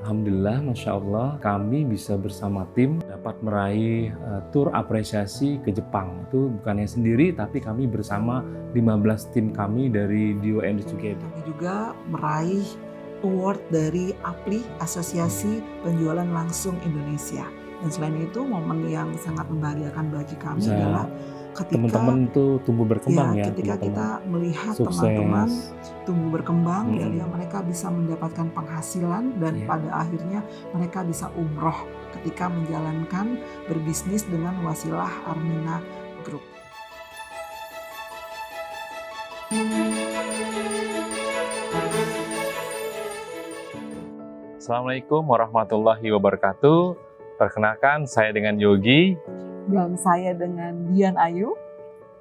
Alhamdulillah, Masya Allah, kami bisa bersama tim dapat meraih tur apresiasi ke Jepang. Itu bukannya sendiri, tapi kami bersama 15 tim kami dari Dio and Together. Kami juga meraih award dari APLI, Asosiasi Penjualan Langsung Indonesia. Dan selain itu, momen yang sangat membahagiakan bagi kami Bisa adalah ketika teman-teman tuh tumbuh berkembang ya, ketika teman-teman. kita melihat Sukses. teman-teman tumbuh berkembang, Hmm. dan mereka bisa mendapatkan penghasilan, dan Iya. pada akhirnya mereka bisa umroh ketika menjalankan berbisnis dengan wasilah Armina Group. Assalamualaikum warahmatullahi wabarakatuh. Perkenalkan, saya dengan Yogi. Dan saya dengan Dian Ayu.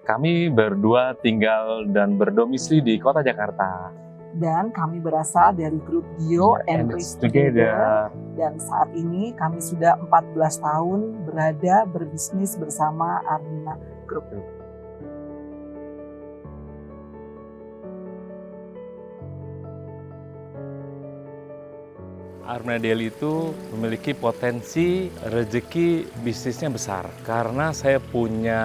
Kami berdua tinggal dan berdomisili di Kota Jakarta. Dan kami berasal dari grup Dio and Together. Dan saat ini kami sudah 14 tahun berada berbisnis bersama Armina Group. Armina Daily itu memiliki potensi rezeki bisnisnya besar. Karena saya punya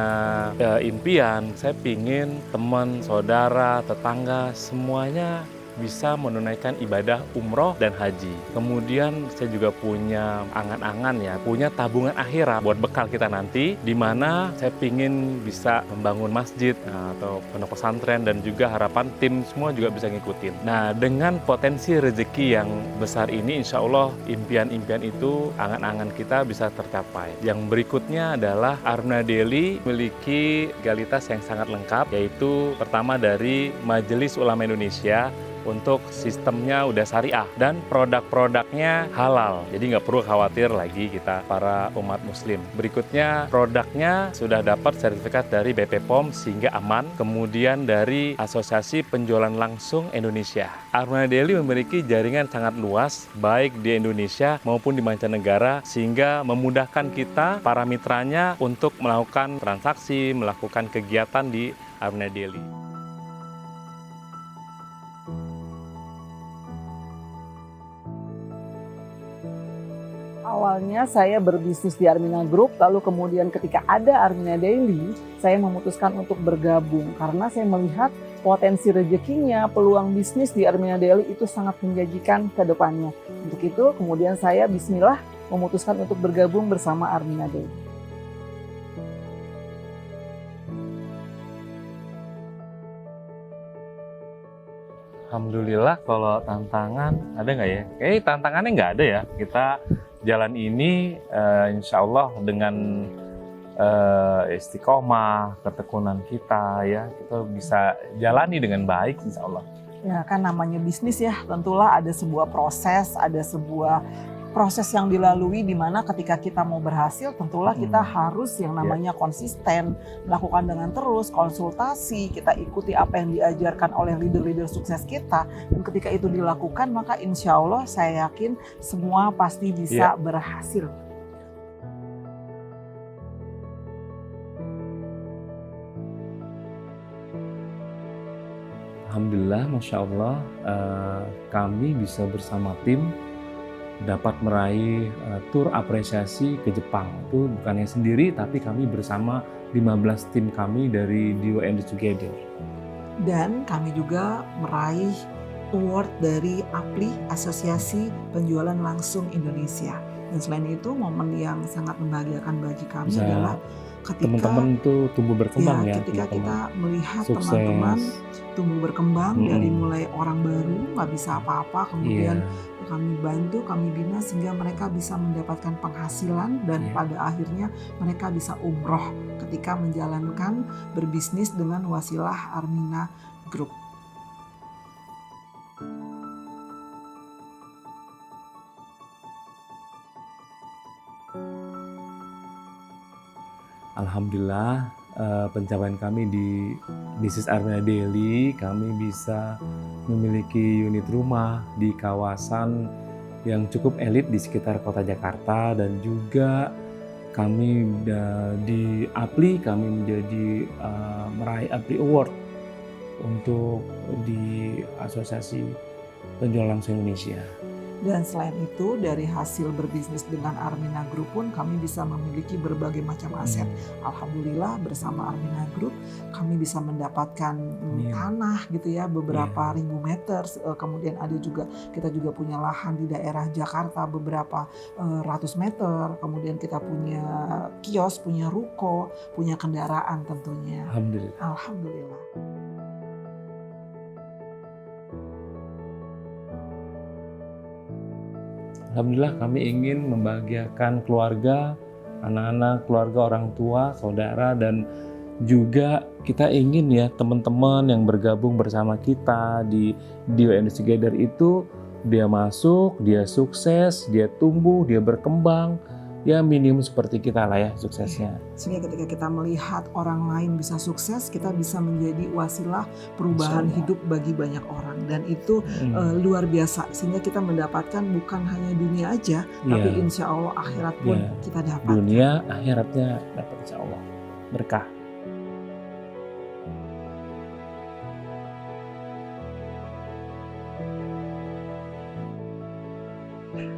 impian, saya pingin teman, saudara, tetangga, semuanya bisa menunaikan ibadah umroh dan haji. Kemudian saya juga punya angan-angan ya, punya tabungan akhirat buat bekal kita nanti, di mana saya pingin bisa membangun masjid atau pondok pesantren, dan juga harapan tim semua juga bisa ngikutin. Nah, dengan potensi rezeki yang besar ini, insya Allah impian-impian itu, angan-angan kita bisa tercapai. Yang berikutnya adalah Armina Daily memiliki legalitas yang sangat lengkap, yaitu pertama dari Majelis Ulama Indonesia, untuk sistemnya udah syariah dan produk-produknya halal. Jadi nggak perlu khawatir lagi kita para umat muslim. Berikutnya produknya sudah dapat sertifikat dari BP POM sehingga aman. Kemudian dari Asosiasi Penjualan Langsung Indonesia. Armina Daily memiliki jaringan sangat luas baik di Indonesia maupun di mancanegara, sehingga memudahkan kita para mitranya untuk melakukan transaksi, melakukan kegiatan di Armina Daily. Awalnya saya berbisnis di Armina Group, lalu kemudian ketika ada Armina Daily, saya memutuskan untuk bergabung karena saya melihat potensi rezekinya, peluang bisnis di Armina Daily itu sangat menjanjikan ke depannya. Untuk itu kemudian saya bismillah memutuskan untuk bergabung bersama Armina Daily. Alhamdulillah, kalau tantangan ada nggak ya? Kayaknya tantangannya nggak ada ya. Kita jalan ini insya Allah dengan istiqomah, ketekunan kita ya, kita bisa jalani dengan baik insya Allah. Ya kan namanya bisnis ya, tentulah ada sebuah proses, ada sebuah proses yang dilalui di mana ketika kita mau berhasil tentulah kita harus yang namanya konsisten, melakukan dengan terus, konsultasi, kita ikuti apa yang diajarkan oleh leader-leader sukses kita, dan ketika itu dilakukan maka insya Allah saya yakin semua pasti bisa berhasil. Alhamdulillah, Masya Allah, kami bisa bersama tim dapat meraih tur apresiasi ke Jepang. Itu bukannya sendiri, tapi kami bersama 15 tim kami dari Dio and Together. Dan kami juga meraih award dari APLI, Asosiasi Penjualan Langsung Indonesia. Dan selain itu, momen yang sangat membahagiakan bagi kami adalah ketika teman-teman tuh tumbuh berkembang ya, ketika kita melihat sukses. Teman-teman tumbuh berkembang dari mulai orang baru nggak bisa apa-apa, kemudian kami bantu, kami bina sehingga mereka bisa mendapatkan penghasilan, dan pada akhirnya mereka bisa umroh ketika menjalankan berbisnis dengan wasilah Armina Group. Alhamdulillah, pencapaian kami di bisnis Armina Daily, kami bisa memiliki unit rumah di kawasan yang cukup elit di sekitar Kota Jakarta, dan juga kami di APLI, kami menjadi meraih APLI Award untuk di Asosiasi Penjualan Langsung Indonesia. Dan selain itu, dari hasil berbisnis dengan Armina Group pun kami bisa memiliki berbagai macam aset. Alhamdulillah bersama Armina Group kami bisa mendapatkan tanah gitu ya, beberapa ribu meter. Kemudian ada juga, kita juga punya lahan di daerah Jakarta beberapa ratus meter. Kemudian kita punya kios, punya ruko, punya kendaraan tentunya. Alhamdulillah. Alhamdulillah. Alhamdulillah kami ingin membahagiakan keluarga, anak-anak, keluarga, orang tua, saudara, dan juga kita ingin ya teman-teman yang bergabung bersama kita di Dio Industry Together itu dia masuk, dia sukses, dia tumbuh, dia berkembang, ya minimum seperti kita lah ya suksesnya. Sehingga ketika kita melihat orang lain bisa sukses, kita bisa menjadi wasilah perubahan hidup bagi banyak orang. Dan itu luar biasa. Sehingga kita mendapatkan bukan hanya dunia aja, tapi insya Allah akhirat pun kita dapat. Dunia, akhiratnya dapat insya Allah. Berkah.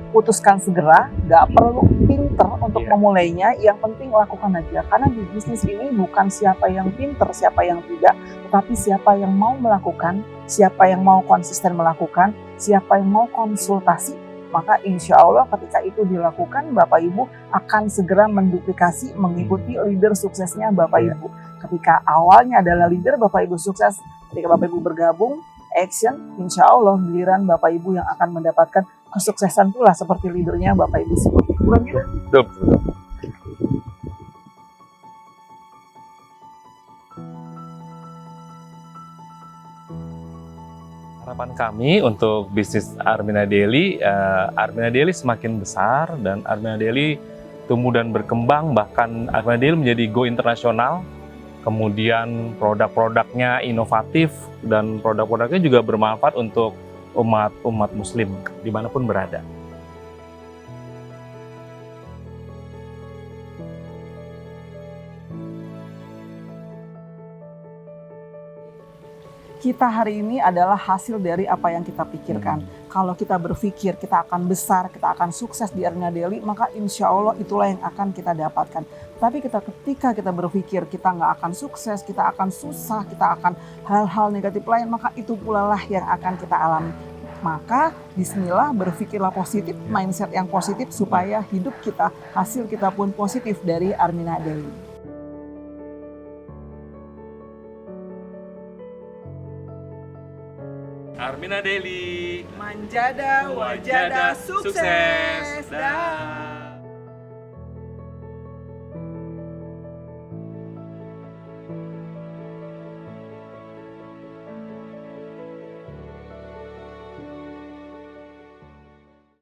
Putuskan segera, gak perlu pinter untuk memulainya, yang penting lakukan aja. Karena di bisnis ini bukan siapa yang pinter, siapa yang tidak, tetapi siapa yang mau melakukan, siapa yang mau konsisten melakukan, siapa yang mau konsultasi, maka insya Allah ketika itu dilakukan, Bapak Ibu akan segera menduplikasi, mengikuti leader suksesnya Bapak Ibu. Ketika awalnya adalah leader, Bapak Ibu sukses, ketika Bapak Ibu bergabung, action, insya Allah giliran Bapak Ibu yang akan mendapatkan kesuksesan pula seperti leadernya Bapak Ibu sebut. Bukan gitu? Betul. Harapan kami untuk bisnis Armina Daily semakin besar dan Armina Daily tumbuh dan berkembang, bahkan Armina Daily menjadi go internasional. Kemudian produk-produknya inovatif dan produk-produknya juga bermanfaat untuk umat muslim dimanapun berada. Kita hari ini adalah hasil dari apa yang kita pikirkan. Kalau kita berpikir kita akan besar, kita akan sukses di Armina Daily, maka insya Allah itulah yang akan kita dapatkan. Tapi ketika kita berpikir kita nggak akan sukses, kita akan susah, kita akan hal-hal negatif lain, maka itu pula lah yang akan kita alami. Maka bismillah, berpikirlah positif, mindset yang positif supaya hidup kita, hasil kita pun positif dari Armina Daily. Armina Daily, Manjada wajada sukses. Dah.